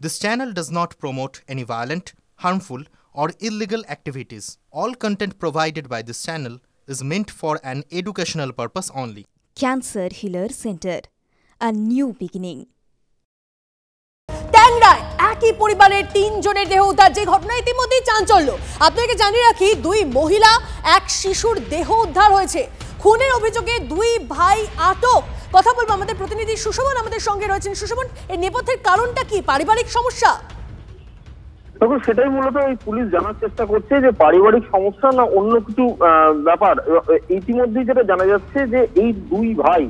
This channel does not promote any violent, harmful, or illegal activities. All content provided by this channel is meant for an educational purpose only. Cancer Healer Center, a new beginning. ট্যাংরায় একই পরিবারের ৩ জনের দেহ উদ্ধার, যে ঘটনা ইতিমধ্যেই চাঞ্চল্য। আপনাকে জানিয়ে রাখি, ২ মহিলা এক শিশুর দেহ উদ্ধার হয়েছে। খুনের অভিযোগে ২ ভাই আটক। কথা বলবো আমাদের প্রতিনিধি সুশোভন আমাদের সঙ্গে রয়েছেন। সুশোভন, এই নেপথ্যের কারণটা কি? পারিবারিক সমস্যা? তখন সেটাই মূলত এই পুলিশ জানার চেষ্টা করছে যে পারিবারিক সমস্যা না অন্য কিছু ব্যাপার। ইতিমধ্যেই যেটা জানা যাচ্ছে যে এই ২ ভাই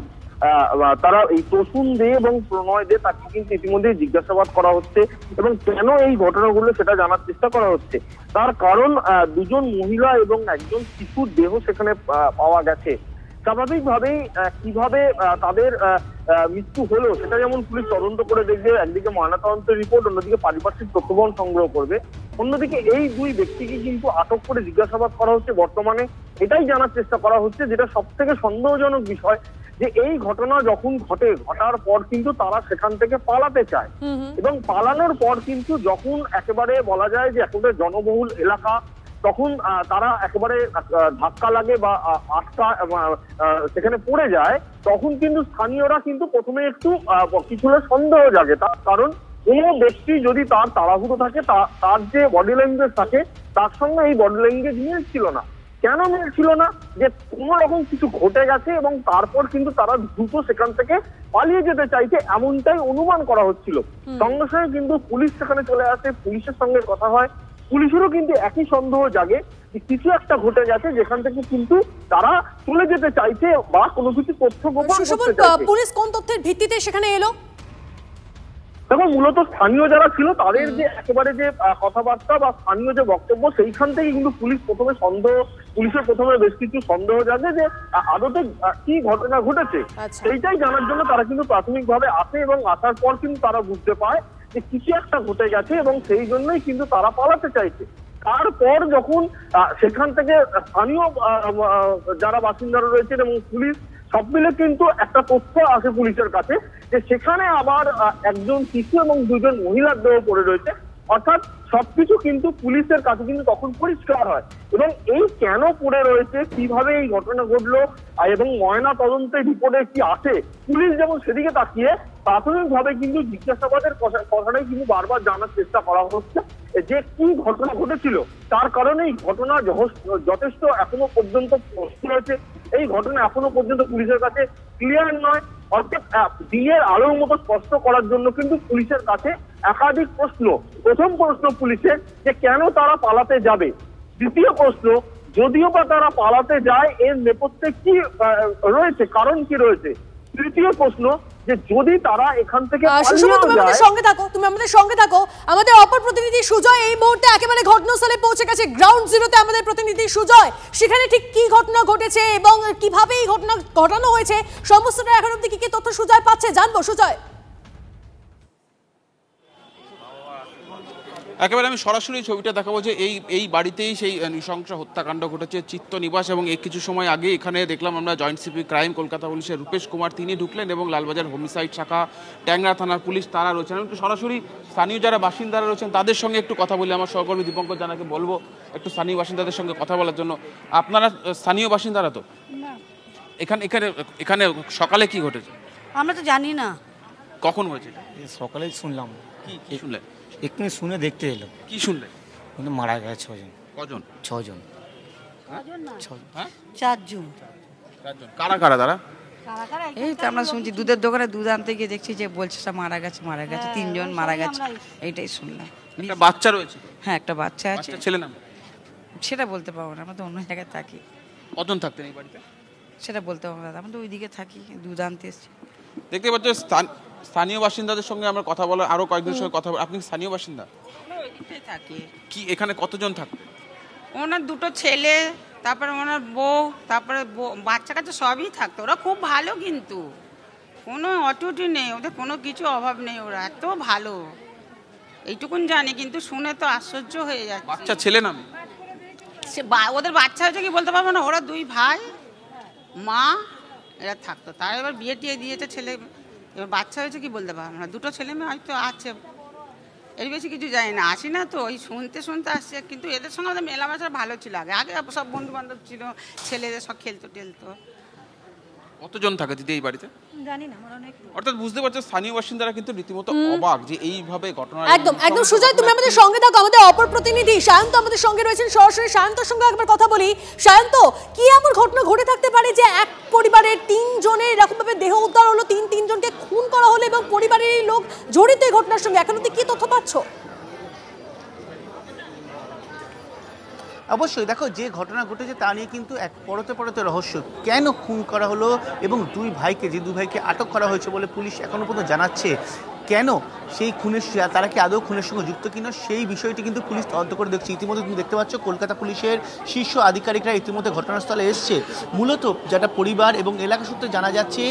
তারা এই প্রসূন দে এবং প্রণয় দে তাকে কিন্তু ইতিমধ্যে জিজ্ঞাসাবাদ করা হচ্ছে এবং কেন এই ঘটনাগুলো সেটা জানার চেষ্টা করা হচ্ছে। তার কারণ ২জন মহিলা এবং একজন শিশুর দেহ সেখানে পাওয়া গেছে। স্বাভাবিকভাবেই কিভাবে তাদের মৃত্যু হলো সেটা যেমন পুলিশ তদন্ত করে দেখবে, একদিকে ময়নাতদন্তের রিপোর্ট, অন্যদিকে পারিপার্শ্বিক তথ্যবহন সংগ্রহ করবে, অন্যদিকে এই ২ ব্যক্তিকে কিন্তু আটক করে জিজ্ঞাসাবাদ করা হচ্ছে। বর্তমানে এটাই জানার চেষ্টা করা হচ্ছে, যেটা সব থেকে সন্দেহজনক বিষয়, যে এই ঘটনা যখন ঘটার পর কিন্তু তারা সেখান থেকে পালাতে চায় এবং পালানোর পর কিন্তু যখন একেবারে বলা যায় যে একেবারে জনবহুল এলাকা, তখন তারা একেবারে ধাক্কা লাগে বা আটকা সেখানে পড়ে যায়, তখন কিন্তু স্থানীয়রা কিন্তু প্রথমে একটু কিছুটা সন্দেহ জাগে। তার কারণ কোনো ব্যক্তি যদি তার তাড়াহুড়ো থাকে, তার যে বডি ল্যাঙ্গুয়েজ থাকে তার সঙ্গে এই বডি ল্যাঙ্গুয়েজ মিলছিল না। কেন মিলছিল না? যে কোনো রকম কিছু ঘটে গেছে এবং তারপর কিন্তু তারা দ্রুত সেখান থেকে পালিয়ে যেতে চাইছে, এমনটাই অনুমান করা হচ্ছিল। সঙ্গে সঙ্গে কিন্তু পুলিশ সেখানে চলে আসে, পুলিশের সঙ্গে কথা হয়, পুলিশেরও কিন্তু একই সন্দেহ জাগে যে কিছু একটা ঘটে গেছে যেখান থেকে কিন্তু তারা চলে যেতে চাইছে বা কোনো কিছু তথ্য গোপন করতে চাইছে। পুলিশ কোন তথ্যের ভিত্তিতে সেখানে এলো? দেখো, মূলত স্থানীয় যারা ছিল তাদের যে একেবারে যে কথাবার্তা বা স্থানীয় যে বক্তব্য, সেইখান থেকে কিন্তু পুলিশের প্রথমে বেশ কিছু সন্দেহ জাগে যে আদতে কি ঘটনা ঘটেছে সেইটাই জানার জন্য তারা কিন্তু প্রাথমিকভাবে আসে এবং আসার পর কিন্তু তারা বুঝতে পায় যে কিছু একটা ঘটে গেছে এবং সেই জন্যই কিন্তু তারা পালাতে চাইছে। তারপর যখন সেখান থেকে স্থানীয় যারা বাসিন্দারা রয়েছেন এবং পুলিশ সব মিলে কিন্তু একটা তথ্য আসে পুলিশের কাছে যে সেখানে আবার একজন শিশু এবং ২জন মহিলার দেহ পড়ে রয়েছে। অর্থাৎ সবকিছু কিন্তু পুলিশের কাছে কিন্তু তখন পরিষ্কার হয় এবং এই কেন পড়ে রয়েছে, কিভাবে এই ঘটনা ঘটলো এবং ময়না তদন্তের রিপোর্টে কি আসে, পুলিশ যেমন সেদিকে তাকিয়ে প্রাথমিকভাবে কিন্তু জিজ্ঞাসাবাদের কথাটাই কিন্তু বারবার জানার চেষ্টা করা হচ্ছে যে কি ঘটনা ঘটেছিল। তার কারণে এই ঘটনা যথেষ্ট এখনো পর্যন্ত রয়েছে। এই ঘটনা এখনো পর্যন্ত পুলিশের কাছে ক্লিয়ার নয়। অর্থাৎ দিনের আলোর মতো স্পষ্ট করার জন্য কিন্তু পুলিশের কাছে একাধিক প্রশ্ন। প্রথম প্রশ্ন পুলিশের যে কেন তারা পালাতে যাবে। দ্বিতীয় প্রশ্ন, যদিও বা তারা পালাতে যায় এর নেপথ্যে কি রয়েছে, কারণ কি রয়েছে। তৃতীয় প্রশ্ন, যে যদি তারা এখান থেকে তুমি আমাদের সঙ্গে থাকো। আমাদের অপর প্রতিনিধি সুজয় এই মুহূর্তে একেবারে ঘটনাস্থলে পৌঁছে গেছে। গ্রাউন্ড জিরোতে আমাদের প্রতিনিধি সুজয়, সেখানে ঠিক কি ঘটনা ঘটেছে এবং কিভাবে এই ঘটনা ঘটানো হয়েছে, সমস্তটা এখন অব্দি কি তথ্য সুজয় পাচ্ছে জানবো। সুজয়, একেবারে আমি সরাসরি ছবিটা দেখাবো যে এই বাড়িতেই সেই নৃশংস হত্যাকাণ্ড ঘটেছে, চিত্তনিবাস। এবং কিছু সময় আগে এখানে দেখলাম আমরা জয়েন্ট সিপি ক্রাইম কলকাতা পুলিশের রূপেশ কুমার, তিনি ঢুকলেন এবং লালবাজার হোমিসাইড শাখা, ট্যাংরা থানার পুলিশ তারা রয়েছেন। আমি একটু সরাসরি স্থানীয় যারা বাসিন্দারা রয়েছেন তাদের সঙ্গে একটু কথা বলি। আমার সহকর্মী দীপঙ্কর জানাকে বলবো একটু স্থানীয় বাসিন্দাদের সঙ্গে কথা বলার জন্য। আপনারা স্থানীয় বাসিন্দারা তো? এখানে এখানে সকালে কি ঘটেছে? আমরা তো জানি না কখন হয়েছে। সকালেই শুনলাম। কি শুনলেন? এক্ষুনি শুনে দেখতে এলো। কি শুনলেন? কিন্তু মারা গেছে 6 জন। কজন? 6 জন। 4 জন। কারা কারা তারা? এই তো আমরা শুনছি, দুধের দোকানে দুধ আনতে গিয়ে দেখছি যে বলছে সব মারা গেছে 3 জন মারা গেছে, এইটাই শুনলাম। একটা বাচ্চা রয়েছে? হ্যাঁ, একটা বাচ্চা আছে। ছেলে নাম? সেটা বলতে পারবো না, আমরা তো অন্য জায়গায় থাকি। কজন থাকতেন এই বাড়িতে? সেটা বলতে পারবো না, আমরা তো ওইদিকে থাকি, দুধ আনতে এসেছি। দেখতে পাচ্ছ স্থানীয় বাসিন্দাদের সঙ্গে আমরা কথা বলার আরো কয়েকজনের সঙ্গে কথা বল। আপনি স্থানীয় বাসিন্দা? থাকি। কি এখানে কতজন থাকতেন? ওনার 2টো ছেলে, তারপরে ওনার বউ, তারপরে বাচ্চা কাচ্চা সবই থাকতো। ওরা খুব ভালো, কিন্তু কোনো অটুটি নেই, ওদের কোনো কিছু অভাব নেই, ওরা এত ভালো, এইটুকুন জানি। কিন্তু শুনে তো আশ্চর্য হয়ে যাচ্ছে। বাচ্চা ছেলে নামে ওদের বাচ্চা হয়েছে কি বলতে পারবো না। ওরা 2 ভাই, মা, এরা থাকতো। তার এবার বিয়ে টিয়ে দিয়েছে ছেলে, এবার বাচ্চা হয়েছে কি বলতে পারবো না। 2টো ছেলে মেয়ে হয়তো আছে। এর বেশি কিছু জানি না, আসি না তো, ওই শুনতে শুনতে আসছে। কিন্তু এদের সঙ্গে আমাদের মেলামেশা ভালো ছিল, আগে আগে সব বন্ধু বান্ধব ছিল, ছেলেদের সব খেলতো টেলতো। কতজন থাকে দিদি এই বাড়িতে? জানি না, আমার অনেক। অর্থাৎ বুঝতে পারছো স্থানীয় বাসিন্দারা কিন্তু রীতিমতো অবাক যে এইভাবে ঘটনা। একদম একদম সুজয়, তুমি আমাদের সঙ্গে থাকো, আমাদের অপর প্রতিনিধি সায়ন্ত আমাদের সঙ্গে রয়েছেন সরাসরি। সায়ন্তর সঙ্গে একবার কথা বলি। সায়ন্ত, কি এমন ঘটনা ঘটে থাকতে পারে যে এক পরিবারের 3 জনের এরকম ভাবে দেহ উদ্ধার হলো, তিনজনকে খুন করা হলো এবং পরিবারের লোক জড়িত এই ঘটনার সঙ্গে? এখন অবধি কি তথ্য পাচ্ছ? অবশ্যই দেখো, যে ঘটনা ঘটেছে তা নিয়ে কিন্তু এক পরতে পরতে রহস্য। কেন খুন করা হলো এবং দুই ভাইকে আটক করা হয়েছে বলে পুলিশ এখনো পর্যন্ত জানাচ্ছে। কেন সেই খুনের, তারা কি আদৌ খুনের সঙ্গে যুক্ত কিনা সেই বিষয়টি কিন্তু পুলিশ তদন্ত করে দেখছে। ইতিমধ্যে তুমি দেখতে পাচ্ছ কলকাতা পুলিশের শীর্ষ আধিকারিকরা ইতিমধ্যে ঘটনাস্থলে এসছে। মূলত যেটা পরিবার এবং এলাকা সূত্রে জানা যাচ্ছে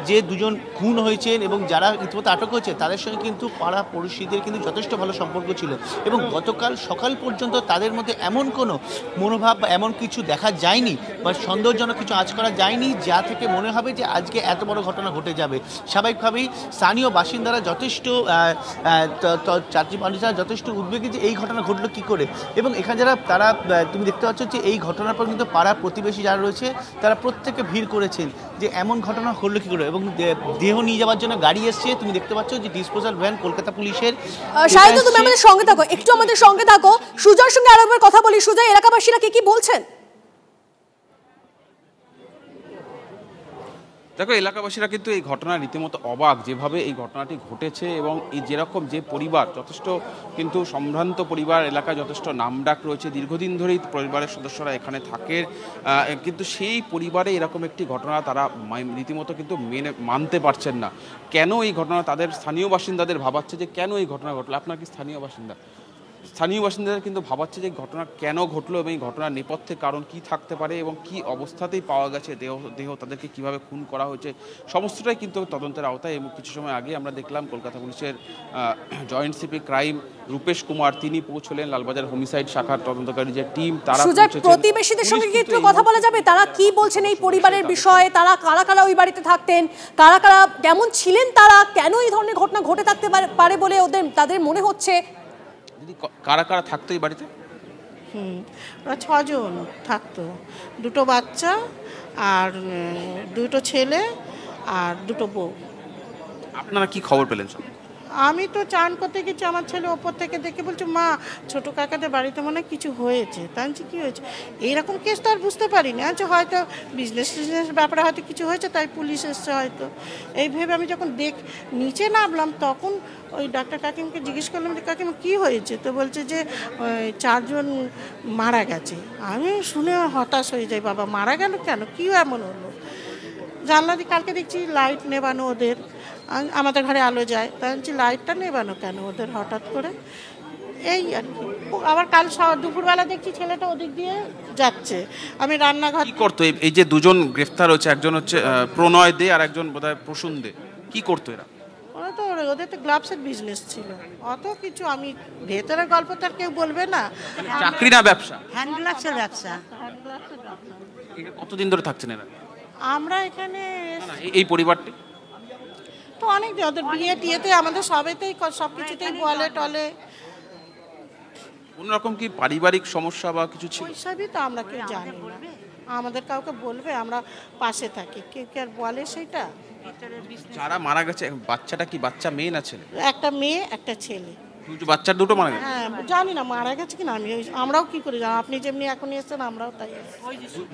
যে দুজন খুন হয়েছেন এবং যারা ইতিমধ্যে আটক হয়েছে তাদের সঙ্গে কিন্তু পাড়া পরিস্থিতির কিন্তু যথেষ্ট ভালো সম্পর্ক ছিল এবং গতকাল সকাল পর্যন্ত তাদের মধ্যে এমন কোনো মনোভাব বা এমন কিছু দেখা যায়নি বা সন্দেহজনক কিছু আঁচ করা যায়নি যা থেকে মনে হবে যে আজকে এত বড় ঘটনা ঘটে যাবে। স্বাভাবিকভাবেই স্থানীয় বাসিন্দারা যথেষ্ট যাত্রী মানুষরা যথেষ্ট উদ্বেগী যে এই ঘটনা ঘটলো কী করে। এবং এখানে তারা তুমি দেখতে পাচ্ছ যে এই ঘটনার পর কিন্তু পাড়া প্রতিবেশী যারা রয়েছে তারা প্রত্যেকে ভিড় করেছেন যে এমন ঘটনা ঘটলো কী করে। এবং দেহ নিয়ে যাওয়ার জন্য গাড়ি এসছে, তুমি দেখতে পাচ্ছ যে ডিসপোজাল ভ্যান কলকাতা পুলিশের। সায়ন্ত, তুমি আমাদের সঙ্গে থাকো, একটু আমাদের সঙ্গে থাকো। সুজয়ের সঙ্গে আরেকবার কথা বলি। সুজয়, এলাকাবাসীরা কি বলছেন? দেখো, এলাকাবাসীরা কিন্তু এই ঘটনা রীতিমতো অবাক যেভাবে এই ঘটনাটি ঘটেছে এবং এই যেরকম যে পরিবার যথেষ্ট কিন্তু সম্ভ্রান্ত পরিবার, এলাকায় যথেষ্ট নামডাক রয়েছে, দীর্ঘদিন ধরেই পরিবারের সদস্যরা এখানে থাকে, কিন্তু সেই পরিবারে এরকম একটি ঘটনা তারা রীতিমতো কিন্তু মানতে পারছেন না। কেন এই ঘটনা তাদের স্থানীয় বাসিন্দাদের ভাবাচ্ছে যে কেন এই ঘটনা ঘটলো? আপনার কি স্থানীয় বাসিন্দাদের কিন্তু ভাবাচ্ছে যে ঘটনা কেন ঘটলো এবং এই ঘটনার নেপথ্যে কারণ কি থাকতে পারে এবং কি অবস্থাতেই পাওয়া গেছে দেহ তাদেরকে কিভাবে খুন করা হয়েছে, সমস্তটাই কিন্তু তদন্তের আওতায়। এবং কিছু সময় আগে আমরা দেখলাম কলকাতা পুলিশের joint CP crime Rupesh Kumar তিনি পৌঁছলেন, লালবাজার হোমিসাইড শাখার তদন্তকারী যে টিম তারা। প্রতিবেশীদের সঙ্গে কি একটু কথা বলা যাবে? তারা কি বলছেন এই পরিবারের বিষয়ে? তারা কারা কারা ওই বাড়িতে থাকতেন, কারা কারা কেমন ছিলেন, তারা কেন এই ধরনের ঘটনা ঘটে থাকতে পারে বলে তাদের মনে হচ্ছে? কারা কারা থাকতো এই বাড়িতে? ওরা 6 জন থাকতো, 2 বাচ্চা আর 2 ছেলে আর 2 বউ। আপনারা কি খবর পেলেন? আমি তো চান করতে গেছি, আমার ছেলে ওপর থেকে দেখে বলছে মা ছোটো কাকাদের বাড়িতে মনে হয় কিছু হয়েছে। তাই কী হয়েছে? এইরকম কেস তো আর বুঝতে পারিনি, আচ্ছা হয়তো বিজনেস ব্যাপারে হয়তো কিছু হয়েছে তাই পুলিশ এসছে হয়তো, এই ভেবে আমি যখন নিচে নামলাম তখন ওই ডাক্তার কাকিমাকে জিজ্ঞেস করলাম যে কাকিমা কী হয়েছে, তো বলছে যে 4 জন মারা গেছে। আমি শুনে হতাশ হয়ে যাই, বাবা মারা গেল কেন, কী এমন হলো? জানলা দিয়ে কালকে দেখছি লাইট নেবানো ওদের, আমাদের ঘরে আলো যায়, তাই বলছি লাইটটা নেবানো কেন ওদের হঠাৎ করে, এই আর কি। আবার কাল দুপুরবেলা দেখছি ছেলেটা ওদিক দিয়ে যাচ্ছে, আমি রান্নাঘর কি করতো? এই যে 2 জন গ্রেফতার হচ্ছে, একজন হচ্ছে প্রণয় দে আর একজন বোধহয় প্রসূন দে, কি করতো এরা? ওরা তো ওদের তো গ্লাভসের বিজনেস ছিল, অত কিছু আমি ভেতরের গল্প তো আর কেউ বলবে না। চাকরি না ব্যবসা? হ্যান্ড গ্লাভসের ব্যবসা। কতদিন ধরে থাকছেন এরা? আমরা এখানে এই পরিবারটি তো অনেক দিন, ওদের বিয়ে টিয়েতে আমাদের সবেতেই সব কিছুতেই বলে টলে। কোনোরকম কি পারিবারিক সমস্যা বা কিছু ছিল? ওইসবই তো আমরা কেউ জানি না, আমাদের কাউকে বলবে, আমরা পাশে থাকি, কেউ কি আর বলে সেইটা? যারা মারা গেছে বাচ্চাটা কি বাচ্চা মেয়ে না ছেলে? একটা মেয়ে একটা ছেলে। বাচ্চার 2টো মারা গেছে? হ্যাঁ জানি না মারা গেছে কিনা, আমরাও কি করে জানি, আপনি যেমনি এখন এসেছেন আমরাও তাই।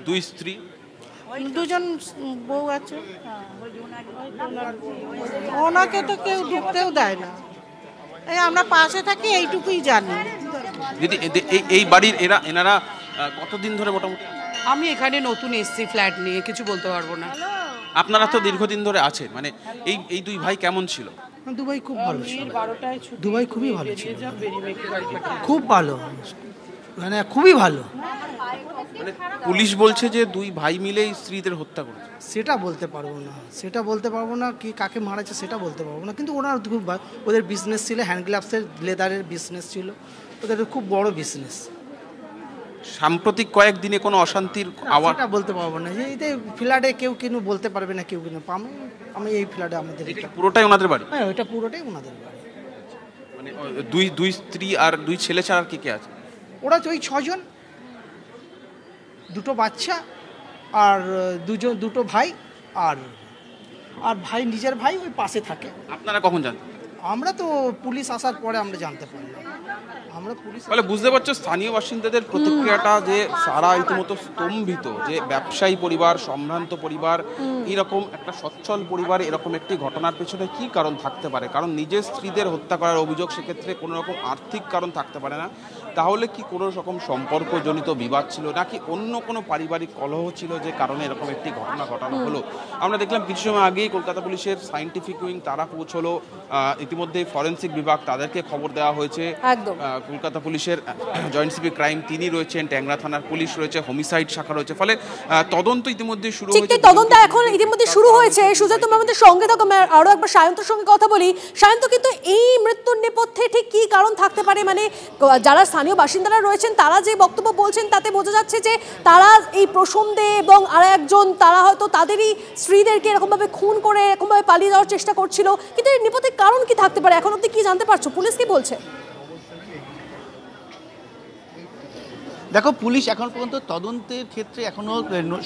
2 স্ত্রী, 2 জন বউ আছে, ওনাকে তো কেউ ঢুকতেও দেয় না, এই আমরা পাশে থাকি এইটুকুই জানি। দিদি এই বাড়ির এনারা কতদিন ধরে মোটামুটি? আমি এখানে নতুন এসছি ফ্ল্যাট নিয়ে, কিছু বলতে পারবো না। আপনারা তো দীর্ঘদিন ধরে আছেন, মানে এই 2 ভাই কেমন ছিল? দুবাই খুব ভালো ছিল, দুবাই খুবই ভালো ছিল, খুব ভালো, মানে খুবই ভালো। মানে পুলিশ বলছে যে 2 ভাই মিলেই স্ত্রীদের হত্যা করেছে। সেটা বলতে পারবো না, কি কাকে মারাছে সেটা বলতে পারবো না, কিন্তু ওনার ওদের বিজনেস ছিল, হ্যান্ড গ্লাভসের লেদারের বিজনেস ছিল, ওদের খুব বড় বিজনেস। সাম্প্রতিক কয়েকদিনে কোনো অশান্তির আওয়াজ? সেটা বলতে পারবো না, এই ফ্ল্যাটে কেউ কিন্তু বলতে পারবে না, কেউ কিন্তু আমি এই ফ্ল্যাটে আমাদের পুরোটাই ওনাদের বাড়ি? হ্যাঁ ওইটা পুরোটাই ওনাদের বাড়ি। দুই স্ত্রী আর দুই ছেলে ছাড়া আর কে আছে? ওরা তো ওই 6 জন, 2 বাচ্চা আর দুটো ভাই, আর ভাই নিজের ভাই ওই পাশে থাকে। আপনারা কখন জানেন? আমরা তো পুলিশ আসার পরে আমরা জানতে পারলাম। আমরা পুলিশ ফলে বুঝতে পারছো স্থানীয় বাসিন্দাদের প্রতিক্রিয়াটা যে সারা রীতিমতো স্তম্ভিত, যে ব্যবসায়ী পরিবার, সম্ভ্রান্ত পরিবার, এরকম একটা সচ্ছল পরিবার এরকম একটি ঘটনার পেছনে কি কারণ থাকতে পারে? কারণ নিজের স্ত্রীদের হত্যা করার অভিযোগ, সেক্ষেত্রে কোনো রকম আর্থিক কারণ থাকতে পারে না। তাহলে কি কোনো রকম সম্পর্কজনিত বিবাদ ছিল, নাকি অন্য কোনো পারিবারিক কলহ ছিল যে কারণে এরকম একটি ঘটনা ঘটানো হলো? আমরা দেখলাম কিছু সময় আগেই কলকাতা পুলিশের সায়েন্টিফিক উইং তারা পৌঁছলো, ইতিমধ্যে ফরেন্সিক বিভাগ তাদেরকে খবর দেওয়া হয়েছে। একদম কলকাতা পুলিশের জয়েন্ট সিপি ক্রাইম তিনি রয়েছেন, ট্যাংরা থানার পুলিশ রয়েছে, হোমিসাইড শাখা রয়েছে। ফলে তদন্ত ইতিমধ্যে শুরু হয়েছে। তদন্ত এখন ইতিমধ্যে শুরু হয়েছে। সুজয়, তুমি আমাদের সঙ্গে থাকো, আরো একবার সায়ন্তর সঙ্গে কথা বলি। সায়ন্ত, কিন্তু এই মৃত্যুর নেপথ্যে ঠিক কি কারণ থাকতে পারে? মানে যারা স্থানীয় বাসিন্দারা রয়েছেন তারা যে বক্তব্য বলছেন তাতে বোঝা যাচ্ছে যে তারা এই প্রসূন দে এবং আর একজন তারা হয়তো তাদেরই স্ত্রীদেরকে এরকমভাবে খুন করে এরকমভাবে পালিয়ে যাওয়ার চেষ্টা করছিল। কিন্তু এর নেপথ্যে কারণ কি থাকতে পারে এখন অব্দি কি জানতে পারছো? পুলিশ কি বলছে? দেখো, পুলিশ এখন পর্যন্ত তদন্তের ক্ষেত্রে এখনো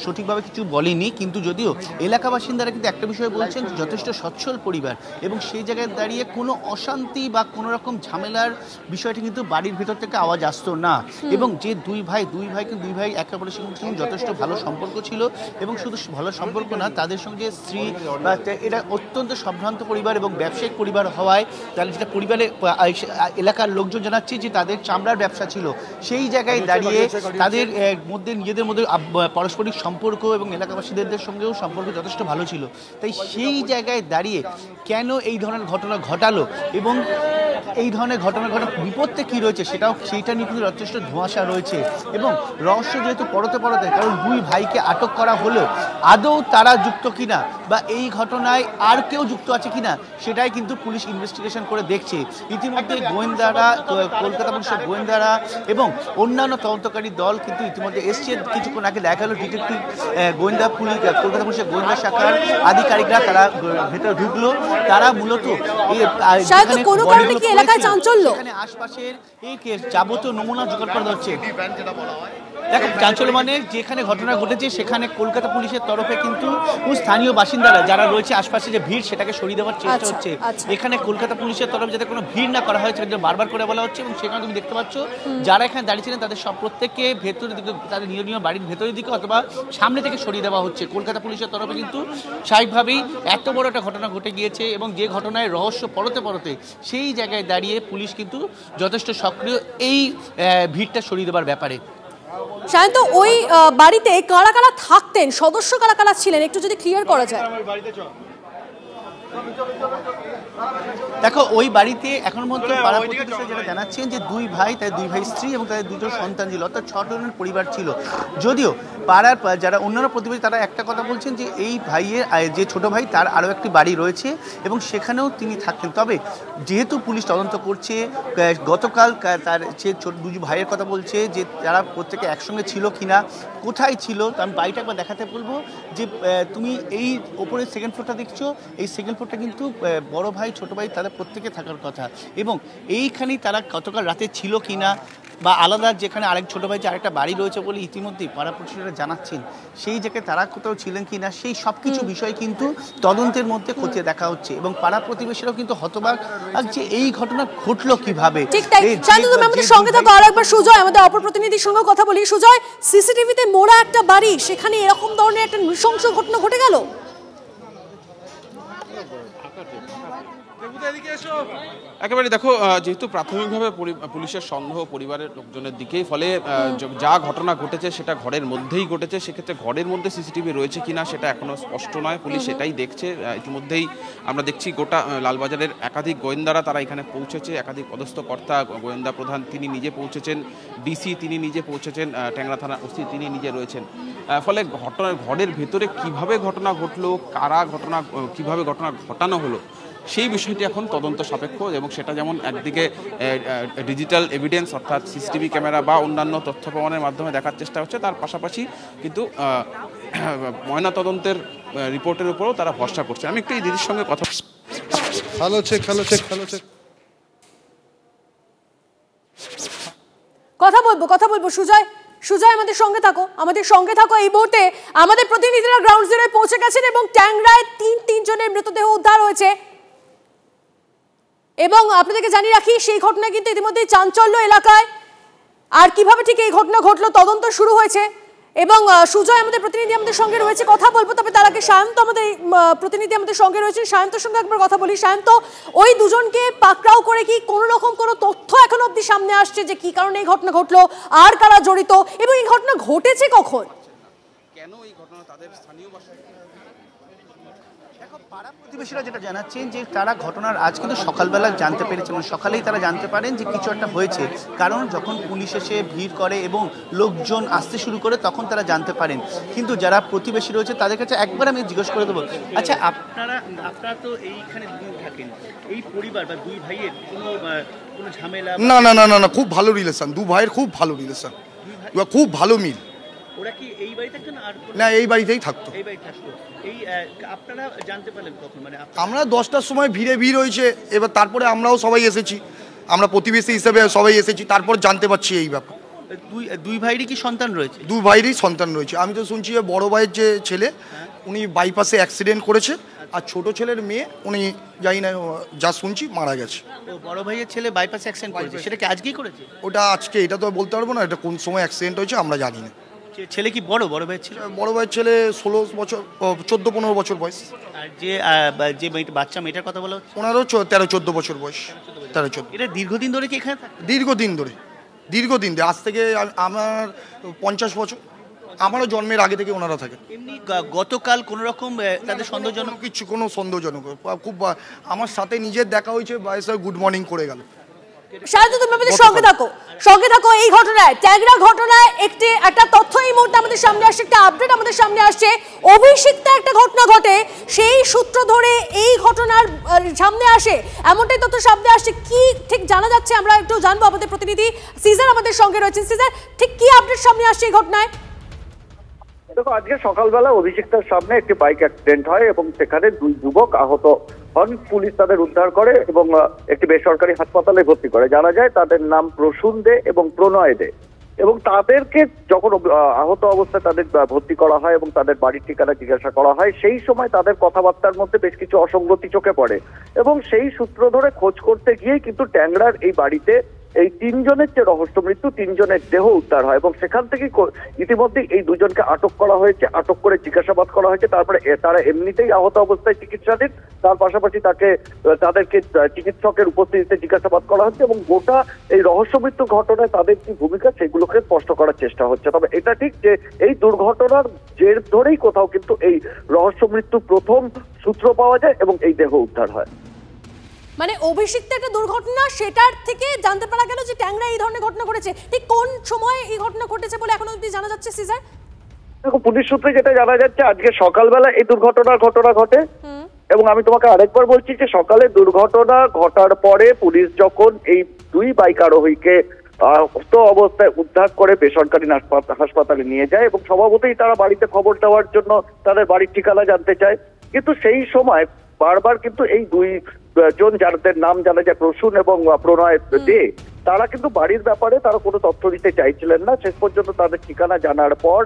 সঠিকভাবে কিছু বলেনি, কিন্তু যদিও এলাকা বাসিন্দারা কিন্তু একটা বিষয় বলছেন, যথেষ্ট সচ্ছল পরিবার এবং সেই জায়গায় দাঁড়িয়ে কোনো অশান্তি বা কোনো রকম ঝামেলার বিষয়টি কিন্তু বাড়ির ভেতর থেকে আওয়াজ আসতো না। এবং যে দুই ভাই একে অপরের সঙ্গে যথেষ্ট ভালো সম্পর্ক ছিল, এবং শুধু ভালো সম্পর্ক না, তাদের সঙ্গে স্ত্রী বা এটা অত্যন্ত সম্ভ্রান্ত পরিবার এবং ব্যবসায়িক পরিবার হওয়ায় তাহলে যেটা পরিবারে এলাকার লোকজন জানাচ্ছে যে তাদের চামড়ার ব্যবসা ছিল, সেই জায়গায় দাঁড়িয়ে তাদের মধ্যে নিজেদের মধ্যে পারস্পরিক সম্পর্ক এবং এলাকাবাসীদের সঙ্গেও সম্পর্ক যথেষ্ট ভালো ছিল। তাই সেই জায়গায় দাঁড়িয়ে কেন এই ধরনের ঘটনা ঘটালো এবং এই ধরনের ঘটনা বিপদটা কী রয়েছে সেইটা নিয়ে কিন্তু যথেষ্ট ধোঁয়াশা রয়েছে। এবং রহস্য যেহেতু পরতে কারণ দুই ভাইকে আটক করা হলো, আদৌ তারা যুক্ত কিনা বা এই ঘটনায় আর কেউ যুক্ত আছে কিনা সেটাই কিন্তু পুলিশ ইনভেস্টিগেশন করে দেখছে। ইতিমধ্যে গোয়েন্দারা, কলকাতা পুলিশের গোয়েন্দারা এবং অন্যান্য তদন্তকারী দল কিন্তু ইতিমধ্যে এসছে। কিছুক্ষণ আগে দেখা গেল ডিটেকটিভ গোয়েন্দা পুলিশ, কলকাতা পুলিশের গোয়েন্দা শাখার আধিকারিকরা তারা ভেতরে ঢুকলো। তারা মূলত এখানে আশপাশের এই যাবতীয় নমুনা জোগাড় করা হচ্ছে। দেখো, চাঞ্চল্য মানে যেখানে ঘটনা ঘটেছে সেখানে কলকাতা পুলিশের তরফে কিন্তু স্থানীয় বাসিন্দারা যারা রয়েছে আশপাশে যে ভিড় সেটাকে সরিয়ে দেওয়ার চেষ্টা হচ্ছে। এখানে কলকাতা পুলিশের তরফে যাতে কোনো ভিড় না করা হয় সেটা বারবার করে বলা হচ্ছে। এবং সেখানে তুমি দেখতে পাচ্ছ যারা এখানে দাঁড়িয়েছিলেন তাদের সব প্রত্যেককে ভেতরের দিকে, তাদের নিয়মীয় বাড়ির ভেতরের দিকে অথবা সামনে থেকে সরিয়ে দেওয়া হচ্ছে। কলকাতা পুলিশের তরফে কিন্তু স্বাভাবিকভাবেই এত বড় একটা ঘটনা ঘটে গিয়েছে এবং যে ঘটনায় রহস্য পরতে সেই জায়গায় দাঁড়িয়ে পুলিশ কিন্তু যথেষ্ট সক্রিয় এই ভিড়টা সরিয়ে দেওয়ার ব্যাপারে। সায়ন্ত, ওই বাড়িতে কারা কারা থাকতেন, সদস্য কারা কারা ছিলেন, একটু যদি ক্লিয়ার করা যায়। দেখো, ওই বাড়িতে এখন পর্যন্ত পাড়া প্রতিবেশী যেটা জানাচ্ছেন যে দুই ভাই স্ত্রী এবং তাদের দুটো সন্তান ছিল, অর্থাৎ 6 জনের পরিবার ছিল। যদিও পাড়ার যারা অন্যান্য প্রতিবেশী তারা একটা কথা বলছেন যে এই ভাইয়ের যে ছোট ভাই তার আরও একটি বাড়ি রয়েছে এবং সেখানেও তিনি থাকতেন। তবে যেহেতু পুলিশ তদন্ত করছে, গতকাল তার সে দুই ভাইয়ের কথা বলছে যে তারা প্রত্যেকে একসঙ্গে ছিল কিনা, কোথায় ছিল। তো আমি বাড়িটা একবার দেখাতে বলবো যে তুমি এই ওপরের সেকেন্ড ফ্লোরটা দেখছো, এই সেকেন্ড ফ্লোরটা কিন্তু বড় ভাই ছোট ভাই তাদের প্রত্যেকে থাকার কথা। এবং এইখানেই তারা গতকাল রাতে ছিল কিনা বা আলাদা যেখানে আরেক ছোটো ভাই যে আরেকটা বাড়ি রয়েছে বলে ইতিমধ্যেই পাড়া প্রতিবেশীরা জানাচ্ছেন, সেই জায়গায় তারা কোথাও ছিলেন কি না সেই সব কিছু বিষয় কিন্তু তদন্তের মধ্যে খতিয়ে দেখা হচ্ছে। এবং পাড়া প্রতিবেশীরাও কিন্তু হতবাক যে এই ঘটনা ঘটলো কিভাবে। ঠিক তাই। শান্ত, তুমি আমাদের সঙ্গে থাকো। আর একবার সুজয়, আমাদের অপর প্রতিনিধির সঙ্গে কথা বলি। সুজয়, সিসিটিভিতে মোড়া একটা বাড়ি, সেখানে এরকম ধরনের একটা নৃশংস ঘটনা ঘটে গেল। একেবারে দেখো, যেহেতু প্রাথমিকভাবে পুলিশের সন্দেহ পরিবারের লোকজনের দিকেই, ফলে যা ঘটনা ঘটেছে সেটা ঘরের মধ্যেই ঘটেছে। সেক্ষেত্রে ঘরের মধ্যে সিসিটিভি রয়েছে কিনা সেটা এখনো স্পষ্ট নয়, পুলিশ সেটাই দেখছে। ইতিমধ্যেই আমরা দেখছি গোটা লালবাজারের একাধিক গোয়েন্দারা তারা এখানে পৌঁছেছে, একাধিক পদস্থ কর্তা, গোয়েন্দা প্রধান তিনি নিজে পৌঁছেছেন, ডিসি তিনি নিজে পৌঁছেছেন, ট্যাংরা থানার ওসি তিনি নিজে রয়েছেন। ফলে ঘরের ভেতরে কিভাবে ঘটনা ঘটলো, কারা কিভাবে ঘটনা ঘটানো হলো সেই বিষয়টি এখন তদন্ত সাপেক্ষ। এবং সেটা যেমন একদিকে ডিজিটাল এভিডেন্স অর্থাৎ সিসিটিভি ক্যামেরা বা অন্যান্য তথ্য প্রমাণের মাধ্যমে দেখার চেষ্টা হচ্ছে, তার পাশাপাশি কিন্তু ময়নাতদন্তের রিপোর্টের উপরেও তারা ভরসা করছে। আমি একটু এই দিদির সঙ্গে কথা। কথা বলবো সুজয় আমাদের সঙ্গে থাকো এই মুহূর্তে আমাদের প্রতিনিধিরা গ্রাউন্ড জিরোয় পৌঁছে গেছেন এবং ট্যাংরায় তিন জনের মৃতদেহ উদ্ধার হয়েছে এবং আপনাদেরকে জানিয়ে রাখি সেই ঘটনা কিন্তু ইতিমধ্যে চাঞ্চল্য এলাকায়। আর কিভাবে ঠিক এই ঘটনা ঘটলো তদন্ত শুরু হয়েছে এবং সুজয় আমাদের প্রতিনিধি আমাদের সঙ্গে রয়েছে, কথা বলবো। তবে তার আগে সায়ন্ত আমাদের প্রতিনিধি আমাদের সঙ্গে রয়েছে, সায়ন্তর সঙ্গে একবার কথা বলি। সায়ন্ত, ওই দুজনকে পাকড়াও করে কি কোনো রকম কোনো তথ্য এখন অবধি সামনে আসছে যে কি কারণে এই ঘটনা ঘটলো, আর কারা জড়িত এবং এই ঘটনা ঘটেছে কখন? কেন এই ঘটনা তাদের স্থানীয় বাসিন্দা পাড়া প্রতিবেশীরা যেটা জানাচ্ছেন যে তারা ঘটনার আজ কিন্তু সকালবেলা জানতে পেরেছেন, সকালেই তারা জানতে পারেন যে কিছু একটা হয়েছে, কারণ যখন পুলিশ এসে ভিড় করে এবং লোকজন আসতে শুরু করে তখন তারা জানতে পারেন। কিন্তু যারা প্রতিবেশী রয়েছে তাদের কাছে একবার আমি জিজ্ঞেস করে দেবো, আচ্ছা আপনারা তো এইখানে থাকেন, এই পরিবার বা দুই ভাইয়ের কোনো ঝামেলা? না না না না না, খুব ভালো রিলেশন, দু ভাইয়ের খুব ভালো রিলেশন, খুব ভালো মিল। ওরা কি এই বাড়ি থাকতো না এই বাড়িতেই থাকতো। এই বাড়ি থাকতো। এই আপনারা জানতে পারলেন কখন? মানে আমরা 10টার সময় ভিড় হয়েছে, এবার তারপরে আমরাও সবাই এসেছি, আমরা প্রতিবেশী হিসেবে সবাই এসেছি, তারপর জানতে পারছি এই ব্যাপার। দুই ভাইয়েরই কি সন্তান রয়েছে? দু ভাইয়েরই সন্তান রয়েছে। আমি তো শুনছি যে বড় ভাইয়ের যে ছেলে উনি বাইপাসে অ্যাক্সিডেন্ট করেছে, আর ছোট ছেলের মেয়ে উনি জানি না, যা শুনছি মারা গেছে। বড় ভাইয়ের ছেলে বাইপাসে অ্যাক্সিডেন্ট করেছে, সেটা কি আজকেই করেছে? ওটা আজকে, এটা তো বলতে পারবো না, এটা কোন সময় অ্যাক্সিডেন্ট হয়েছে আমরা জানি না। ছেলে কি বড় ভাইয়ের ছেলে? বড় ভাইয়ের ছেলে 16 বছর, 14-15 বছর বয়স। আর যে বাচ্চা মেয়েটার কথা বলা হচ্ছে ওনারও 13-14 বছর বয়স। 13-14। এটা দীর্ঘদিন ধরে কি এখানে? দীর্ঘদিন ধরে আজ থেকে আমার 50 বছর, আমারও জন্মের আগে থেকে ওনারা থাকে। এমনি গতকাল কোনো রকম তাদের সন্দেহজনক কিছু, কোনো সন্দেহজনক, খুব আমার সাথে নিজের দেখা হয়েছে, বাইসে গুড মর্নিং করে গেল। সায়ন্ত, তুমি আমাদের সঙ্গে থাকো এই ঘটনায়, ট্যাংরা ঘটনায় একটা তথ্য এই মুহূর্তে আমাদের সামনে আসছে, একটা আপডেট আমাদের সামনে আসছে। অভিষিক্তা একটা ঘটনা ঘটে, সেই সূত্র ধরে এই ঘটনার সামনে আসে, এমনটাই তথ্য সামনে আসছে। কি ঠিক জানা যাচ্ছে আমরা একটু জানবো। আমাদের প্রতিনিধি সিজার আমাদের সঙ্গে রয়েছেন। সিজার, ঠিক কি আপডেট সামনে আসছে এই ঘটনায়? দেখো, আজকে সকালবেলা অভিষিক্তার সামনে একটি বাইক অ্যাক্সিডেন্ট হয় এবং সেখানে দুই যুবক আহত হন। পুলিশ তাদের উদ্ধার করে এবং একটি বেসরকারি হাসপাতালে ভর্তি করে। জানা যায় তাদের নাম প্রসূন দে এবং প্রণয় দে, এবং তাদেরকে যখন আহত অবস্থায় তাদের ভর্তি করা হয় এবং তাদের বাড়ির ঠিকানা জিজ্ঞাসা করা হয়, সেই সময় তাদের কথাবার্তার মধ্যে বেশ কিছু অসঙ্গতি চোখে পড়ে এবং সেই সূত্র ধরে খোঁজ করতে গিয়েই কিন্তু ট্যাংরার এই বাড়িতে এই 3 জনের যে রহস্য মৃত্যু, 3 জনের দেহ উদ্ধার হয় এবং সেখান থেকে ইতিমধ্যে এই দুজনকে আটক করা হয়েছে। আটক করে জিজ্ঞাসাবাদ করা হয়েছে। তারপরে তারা এমনিতেই আহত অবস্থায় চিকিৎসাধীন, তার পাশাপাশি তাদেরকে চিকিৎসকের উপস্থিতিতে জিজ্ঞাসাবাদ করা হচ্ছে এবং গোটা এই রহস্য মৃত্যু ঘটনায় তাদের কি ভূমিকা সেগুলোকে স্পষ্ট করার চেষ্টা হচ্ছে। তবে এটা ঠিক যে এই দুর্ঘটনার জের ধরেই কোথাও কিন্তু এই রহস্য মৃত্যু প্রথম সূত্র পাওয়া যায় এবং এই দেহ উদ্ধার হয়। মানে অভিষিক্ত একটা দুর্ঘটনা, সেটার থেকে জানতে পারা গেল যে ট্যাংরা এই ধরনের ঘটনা ঘটেছে। ঠিক কোন সময় এই ঘটনা ঘটেছে বলে এখনো অবধি জানা যাচ্ছে সিজার? দেখো, পুলিশ সূত্রে যেটা জানা যাচ্ছে, আজকে সকালবেলা এই দুর্ঘটনার ঘটনা ঘটে এবং আমি তোমাকে আরেকবার বলছি যে সকালে দুর্ঘটনা ঘটার পরে পুলিশ যখন এই দুই বাইক আরোহীকে আহত অবস্থায় উদ্ধার করে বেসরকারি হাসপাতালে নিয়ে যায় এবং স্বভাবতই তারা বাড়িতে খবর দেওয়ার জন্য তাদের বাড়ির ঠিকানা জানতে চায়। কিন্তু সেই সময় বারবার কিন্তু এই দুই জন যাদের নাম জানা যায় প্রসূন এবং প্রণয় দে, তারা কিন্তু বাড়ির ব্যাপারে তারা কোনো তথ্য দিতে চাইছিলেন না। শেষ পর্যন্ত তাদের ঠিকানা জানার পর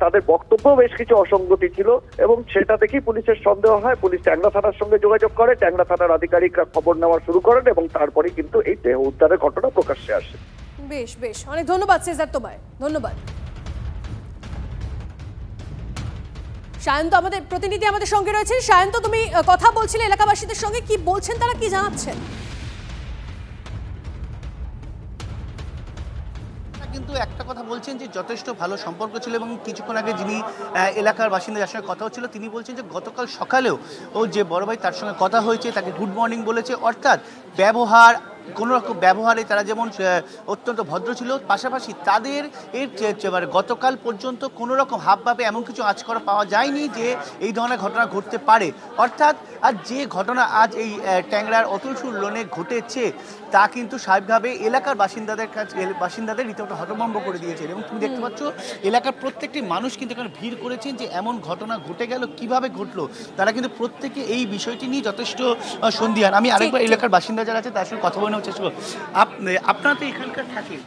তাদের বক্তব্য বেশ কিছু অসঙ্গতি ছিল এবং সেটা দেখেই পুলিশের সন্দেহ হয়। পুলিশ ট্যাংরা থানার সঙ্গে যোগাযোগ করে, ট্যাংরা থানার আধিকারিকরা খবর নেওয়া শুরু করেন এবং তারপরে কিন্তু এই দেহ উদ্ধারের ঘটনা প্রকাশ্যে আসে। বেশ অনেক ধন্যবাদ সিজার, তোমায় ধন্যবাদ। সায়ন্ত আমাদের প্রতিনিধি আমাদের সঙ্গে রয়েছেন। সায়ন্ত, তুমি কথা বলছিলে এলাকাবাসীদের সঙ্গে, কি বলছেন তারা, কি জানাচ্ছেন? কিন্তু একটা কথা বলছেন যে যথেষ্ট ভালো সম্পর্ক ছিল এবং কিছুক্ষণ আগে যিনি এলাকার বাসিন্দা যার সঙ্গে কথা হচ্ছিল তিনি বলছেন যে গতকাল সকালেও ও যে বড় ভাই তার সঙ্গে কথা হয়েছে, তাকে গুড মর্নিং বলেছে, অর্থাৎ ব্যবহার কোনো রকম ব্যবহারে তারা যেমন অত্যন্ত ভদ্র ছিল, পাশাপাশি তাদের গতকাল পর্যন্ত কোনো রকম হাবভাবে এমন কিছু আঁচকরা পাওয়া যায়নি যে এই ধরনের ঘটনা ঘটতে পারে। অর্থাৎ আর যে ঘটনা আজ এই ট্যাংরার অতুলসুর লোনে ঘটেছে তা কিন্তু স্বাভাবিকভাবে এলাকার বাসিন্দাদের রীতিমতো হতভম্ব করে দিয়েছেন। এবং তুমি দেখতে পাচ্ছ এলাকার প্রত্যেকটি মানুষ কিন্তু এখানে ভিড় করেছেন যে এমন ঘটনা ঘটে গেল, কিভাবে ঘটলো, তারা কিন্তু প্রত্যেকে এই বিষয়টি নিয়ে যথেষ্ট সন্দিহান। আমি আরেকবার এলাকার বাসিন্দা যারা আছে তার সঙ্গে কথা বলে নেওয়ার চেষ্টা করব। আপনারা তো এখানকার থাকেন,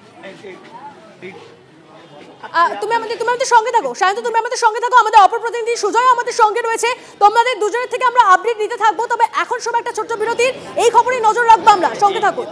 তুমি আমাদের সঙ্গে থাকো সায়ন্ত, তুমি আমাদের সঙ্গে থাকো। আমাদের অপর প্রতিনিধি সুজয় আমাদের সঙ্গে রয়েছে। তোমাদের দুজনের থেকে আমরা আপডেট নিতে থাকবো, তবে এখন সময় একটা ছোট্ট বিরতির। এই খবরে নজর রাখবো আমরা, সঙ্গে থাকো।